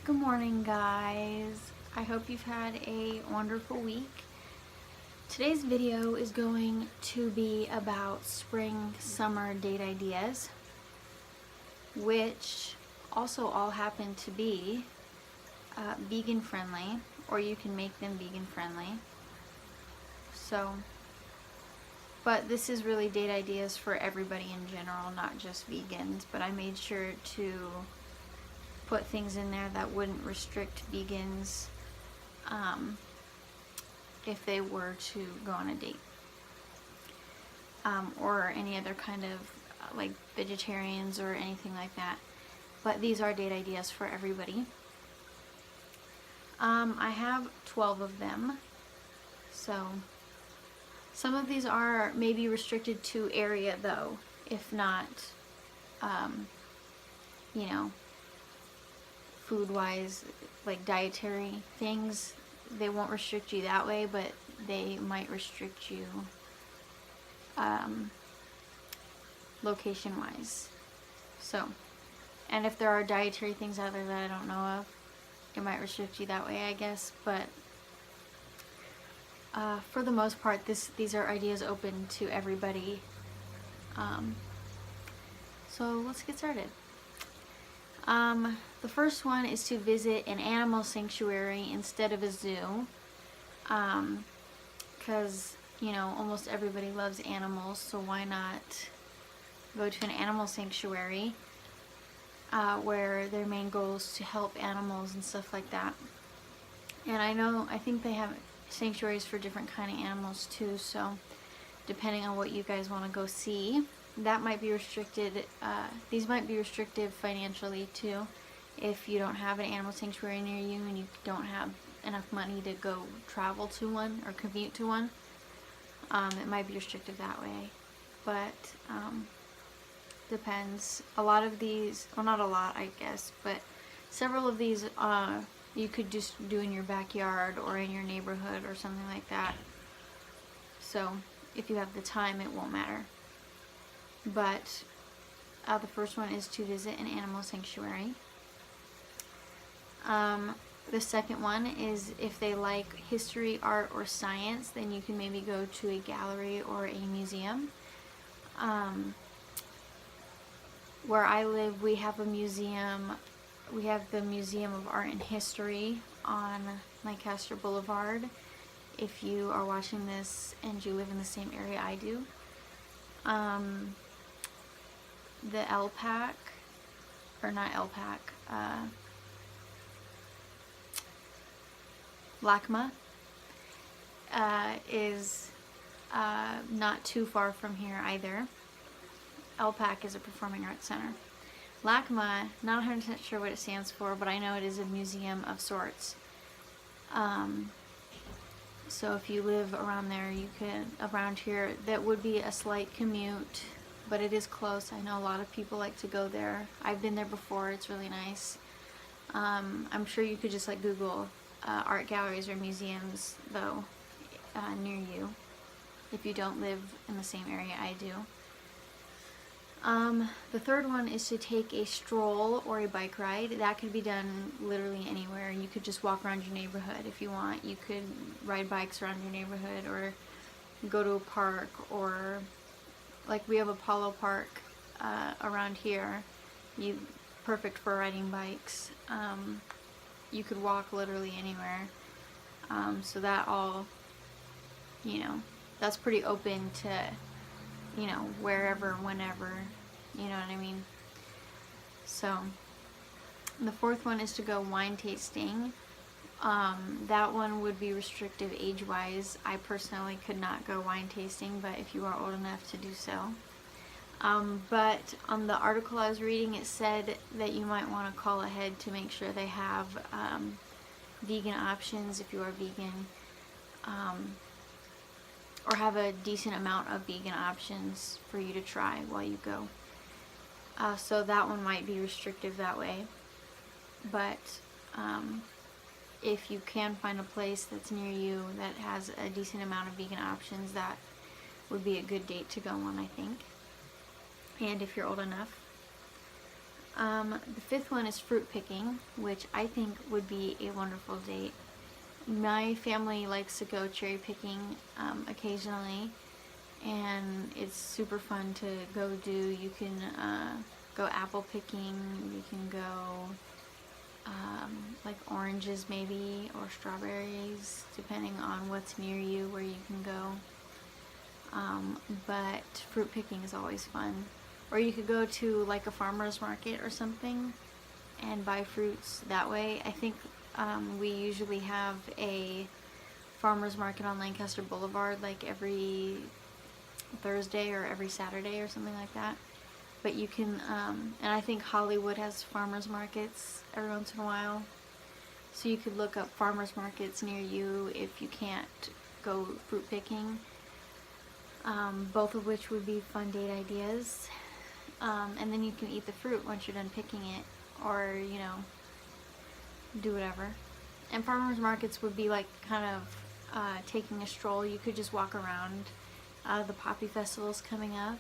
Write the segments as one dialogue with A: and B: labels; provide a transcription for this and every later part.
A: Good morning, guys. I hope you've had a wonderful week. Today's video is going to be about spring summer date ideas, which also all happen to be vegan friendly, or you can make them vegan friendly. But this is really date ideas for everybody in general, not just vegans, but I made sure to put things in there that wouldn't restrict vegans if they were to go on a date, or any other kind of like vegetarians or anything like that. But these are date ideas for everybody. I have 12 of them, so some of these are maybe restricted to area though, if not, you know, food-wise, like dietary things. They won't restrict you that way, but they might restrict you location-wise. So, and if there are dietary things out there that I don't know of, it might restrict you that way, I guess. But for the most part, these are ideas open to everybody. So let's get started. The first one is to visit an animal sanctuary instead of a zoo, because, you know, almost everybody loves animals, so why not go to an animal sanctuary where their main goal is to help animals and stuff like that. And I think they have sanctuaries for different kind of animals too, so depending on what you guys want to go see, that might be restricted. These might be restrictive financially too. If you don't have an animal sanctuary near you and you don't have enough money to go travel to one or commute to one, it might be restrictive that way. But depends. A lot of these, well, not a lot, I guess, but several of these you could just do in your backyard or in your neighborhood or something like that. So if you have the time, it won't matter. But the first one is to visit an animal sanctuary. The second one is if they like history, art, or science, then you can maybe go to a gallery or a museum. Where I live, we have a museum. We have the Museum of Art and History on Lancaster Boulevard. If you are watching this and you live in the same area I do. The LPAC, or not LPAC, LACMA is not too far from here either. LPAC is a performing arts center. LACMA, not 100% sure what it stands for, but I know it is a museum of sorts. So if you live around there, you could, around here, that would be a slight commute, but it is close. I know a lot of people like to go there. I've been there before. It's really nice. I'm sure you could just like Google art galleries or museums though near you if you don't live in the same area I do. The third one is to take a stroll or a bike ride. That could be done literally anywhere. You could just walk around your neighborhood if you want. You could ride bikes around your neighborhood or go to a park, or like we have Apollo Park around here. Perfect for riding bikes. You could walk literally anywhere. So that all, you know, that's pretty open to, you know, wherever, whenever, you know what I mean? So the fourth one is to go wine tasting. That one would be restrictive age-wise. I personally could not go wine tasting, but if you are old enough to do so. But on the article I was reading, it said that you might want to call ahead to make sure they have vegan options if you are vegan, or have a decent amount of vegan options for you to try while you go. So that one might be restrictive that way. But if you can find a place that's near you that has a decent amount of vegan options, that would be a good date to go on, I think. And if you're old enough. The fifth one is fruit picking, which I think would be a wonderful date. My family likes to go cherry picking occasionally, and it's super fun to go do. You can go apple picking, you can go like oranges maybe, or strawberries, depending on what's near you where you can go. But fruit picking is always fun. Or you could go to like a farmer's market or something and buy fruits that way. I think we usually have a farmer's market on Lancaster Boulevard like every Thursday or every Saturday or something like that. But you can, and I think Hollywood has farmer's markets every once in a while. So you could look up farmer's markets near you if you can't go fruit picking. Both of which would be fun date ideas. And then you can eat the fruit once you're done picking it, or, you know, do whatever. And farmers markets would be like kind of taking a stroll. You could just walk around. The Poppy Festival's coming up.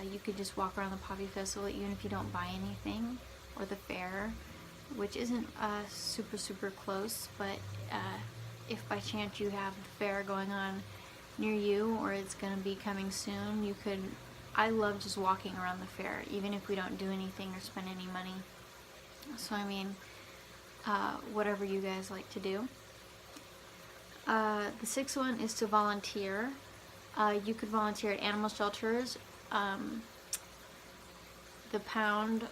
A: You could just walk around the Poppy Festival even if you don't buy anything, or the fair, which isn't super close, but if by chance you have the fair going on near you, or it's going to be coming soon, you could. I love just walking around the fair, even if we don't do anything or spend any money. So I mean, whatever you guys like to do. The sixth one is to volunteer. You could volunteer at animal shelters. The pound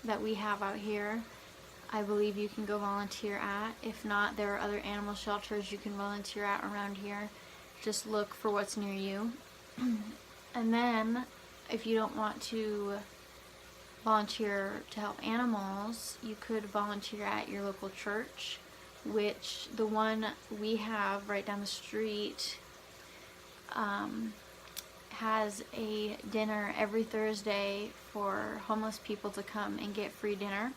A: that we have out here, I believe you can go volunteer at. If not, there are other animal shelters you can volunteer at around here. Just look for what's near you. And then, if you don't want to volunteer to help animals, you could volunteer at your local church, which the one we have right down the street has a dinner every Thursday for homeless people to come and get free dinner.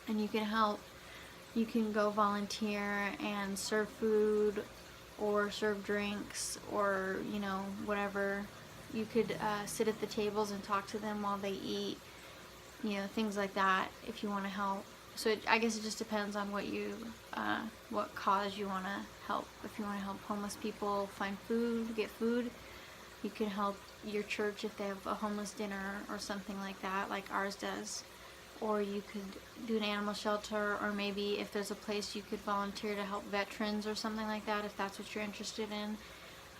A: And you can help. You can go volunteer and serve food or serve drinks, or, you know, whatever. You could sit at the tables and talk to them while they eat, you know, things like that, if you want to help. So I guess it just depends on what you, what cause you want to help. If you want to help homeless people find food, get food, you can help your church if they have a homeless dinner or something like that, like ours does. Or you could do an animal shelter, or maybe if there's a place you could volunteer to help veterans or something like that, if that's what you're interested in.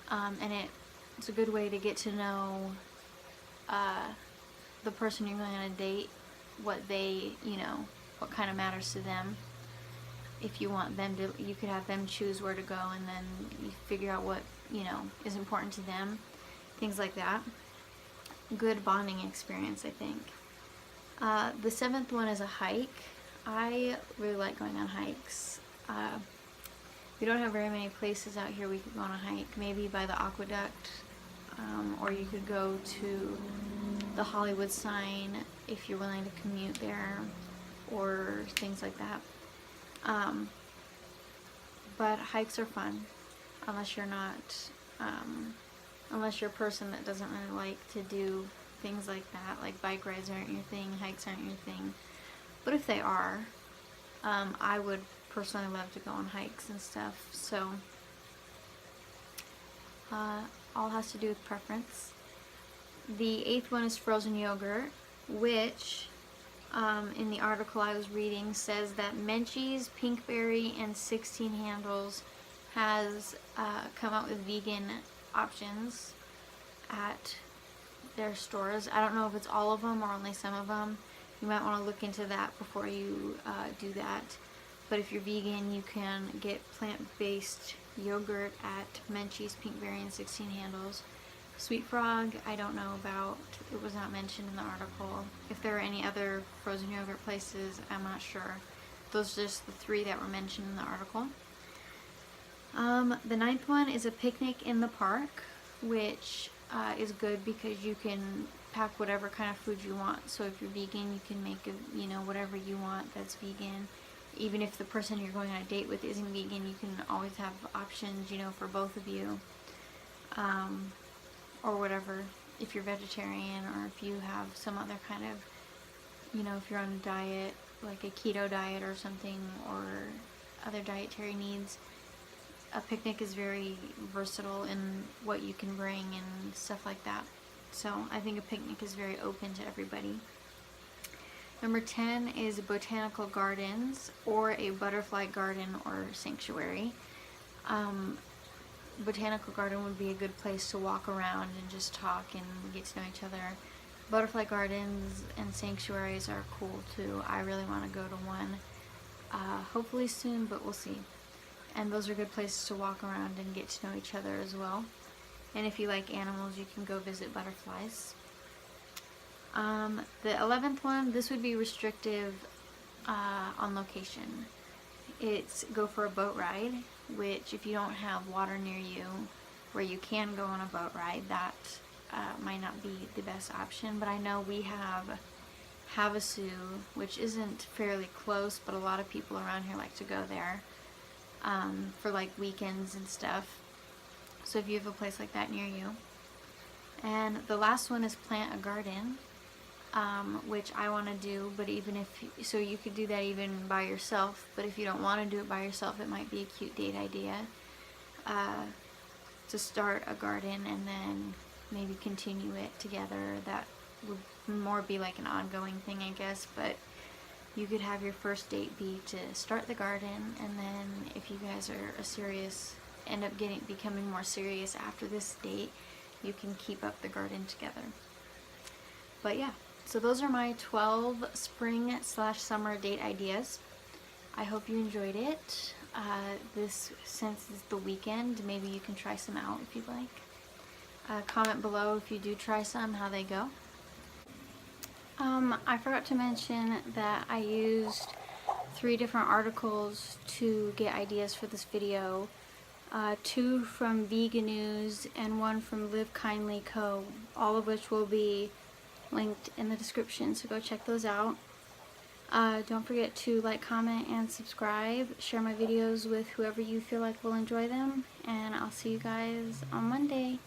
A: And it's a good way to get to know the person you're going on a date, what they, you know, what kind of matters to them. If you want them to, you could have them choose where to go, and then you figure out what, you know, is important to them. Things like that. Good bonding experience, I think. The seventh one is a hike. I really like going on hikes. We don't have very many places out here we could go on a hike. Maybe by the aqueduct, or you could go to the Hollywood sign if you're willing to commute there, or things like that. But hikes are fun, unless you're not, unless you're a person that doesn't really like to do things like that, like bike rides aren't your thing, hikes aren't your thing. But if they are, I would personally love to go on hikes and stuff. So all has to do with preference. The eighth one is frozen yogurt, which in the article I was reading says that Menchie's, Pinkberry, and 16 Handles has come out with vegan options at their stores. I don't know if it's all of them or only some of them. You might want to look into that before you do that. But if you're vegan, you can get plant-based yogurt at Menchie's, Pinkberry, and 16 Handles. Sweet Frog, I don't know about. It was not mentioned in the article. If there are any other frozen yogurt places, I'm not sure. Those are just the three that were mentioned in the article. The ninth one is a picnic in the park, which is good because you can pack whatever kind of food you want. So if you're vegan, you can make whatever you want that's vegan. Even if the person you're going on a date with isn't vegan, you can always have options, for both of you. Or whatever, if you're vegetarian, or if you have some other kind of you know, if you're on a diet, like a keto diet or something, or other dietary needs, a picnic is very versatile in what you can bring and stuff like that. So I think a picnic is very open to everybody. Number 10 is botanical gardens or a butterfly garden or sanctuary. Botanical garden would be a good place to walk around and just talk and get to know each other. Butterfly gardens and sanctuaries are cool too. I really want to go to one, hopefully soon, but we'll see. And those are good places to walk around and get to know each other as well. And if you like animals, you can go visit butterflies. The 11th one, this would be restrictive on location. It's go for a boat ride, which if you don't have water near you where you can go on a boat ride, that might not be the best option. But I know we have Havasu, which isn't fairly close, but a lot of people around here like to go there for like weekends and stuff. So if you have a place like that near you. And the last one is plant a garden, which I want to do, but even if, so you could do that even by yourself, but if you don't want to do it by yourself, it might be a cute date idea to start a garden and then maybe continue it together. That would more be like an ongoing thing, I guess, but you could have your first date be to start the garden, and then if you guys are end up becoming more serious after this date, you can keep up the garden together. But yeah, so those are my 12 spring/summer date ideas. I hope you enjoyed it. Since it's the weekend, maybe you can try some out if you'd like. Comment below if you do try some, how they go. I forgot to mention that I used 3 different articles to get ideas for this video. 2 from Vegan News and 1 from Live Kindly Co., all of which will be linked in the description, so go check those out. Don't forget to like, comment, and subscribe. Share my videos with whoever you feel like will enjoy them, and I'll see you guys on Monday.